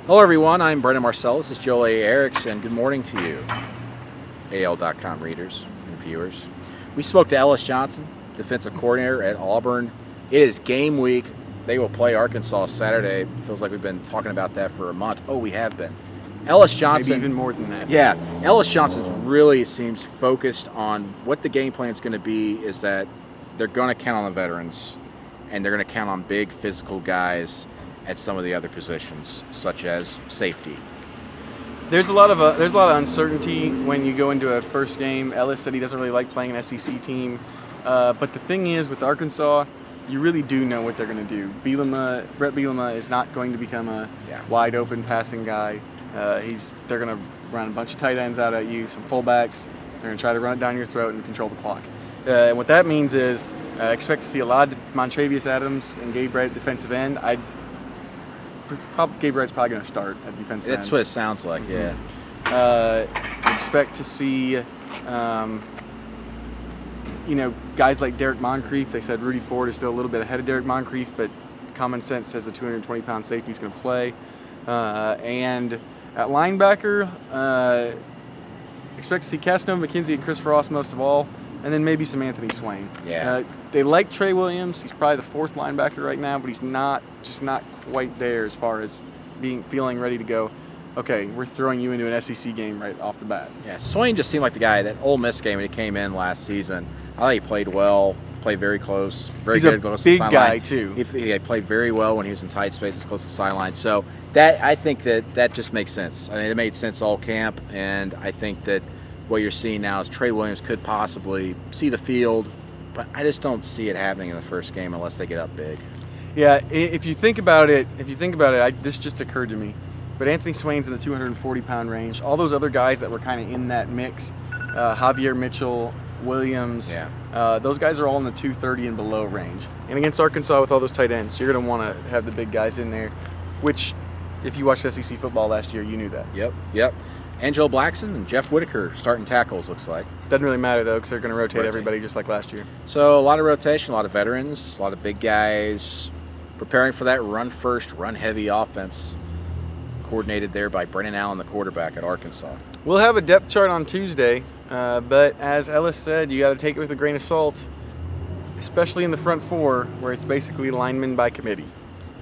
Hello, everyone. I'm Brennan Marcello. This is Joel A. Erickson. Good morning to you, AL.com readers and viewers. We spoke to Ellis Johnson, defensive coordinator at Auburn. It is game week. They will play Arkansas Saturday. Feels like we've been talking about that for a month. Oh, we have been. Ellis Johnson. Maybe even more than that. Yeah. Ellis Johnson really seems focused on what the game plan is going to be, is that they're going to count on the veterans, and they're going to count on big physical guys at some of the other positions, such as safety. There's a lot of uncertainty when you go into a first game. Ellis said he doesn't really like playing an SEC team, but the thing is, with Arkansas, you really do know what they're going to do. Brett Bielema is not going to become a wide open passing guy. They're going to run a bunch of tight ends out at you, some fullbacks. They're going to try to run it down your throat and control the clock. And what that means is expect to see a lot of Montravius Adams and Gabe Wright at defensive end. Gabe Wright's probably going to start at defensive end. That's what it sounds like, yeah. Expect to see, guys like Derek Moncrief. They said Rudy Ford is still a little bit ahead of Derek Moncrief, but common sense says the 220-pound safety is going to play. And at linebacker, expect to see Casanova McKenzie and Chris Frost most of all, and then maybe some Anthony Swain. Yeah. They like Trey Williams. He's probably the fourth linebacker right now, but he's not quite there as far as feeling ready to go. Okay, we're throwing you into an SEC game right off the bat. Yeah, Swain just seemed like the guy, that Ole Miss game when he came in last season. I thought he played well, played very close, very good. He's a big guy, too. He played very well when he was in tight spaces close to the sideline. So I think that just makes sense. I mean, it made sense all camp, and I think that what you're seeing now is Trey Williams could possibly see the field, but I just don't see it happening in the first game unless they get up big. Yeah, if you think about it, this just occurred to me. But Anthony Swain's in the 240-pound range. All those other guys that were kind of in that mix, Javier Mitchell, Williams, those guys are all in the 230 and below range. And against Arkansas with all those tight ends, you're going to want to have the big guys in there, which, if you watched SEC football last year, you knew that. Yep. Angelo Blackson and Jeff Whitaker starting tackles, looks like. Doesn't really matter, though, because they're going to rotate everybody just like last year. So a lot of rotation, a lot of veterans, a lot of big guys preparing for that run-first, run-heavy offense, coordinated there by Brennan Allen, the quarterback at Arkansas. We'll have a depth chart on Tuesday, but as Ellis said, you got to take it with a grain of salt, especially in the front four, where it's basically linemen by committee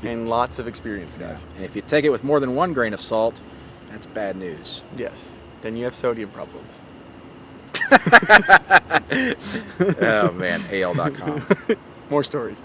and lots of experienced guys. And if you take it with more than one grain of salt, that's bad news. Yes. Then you have sodium problems. Oh, man. AL.com. More stories.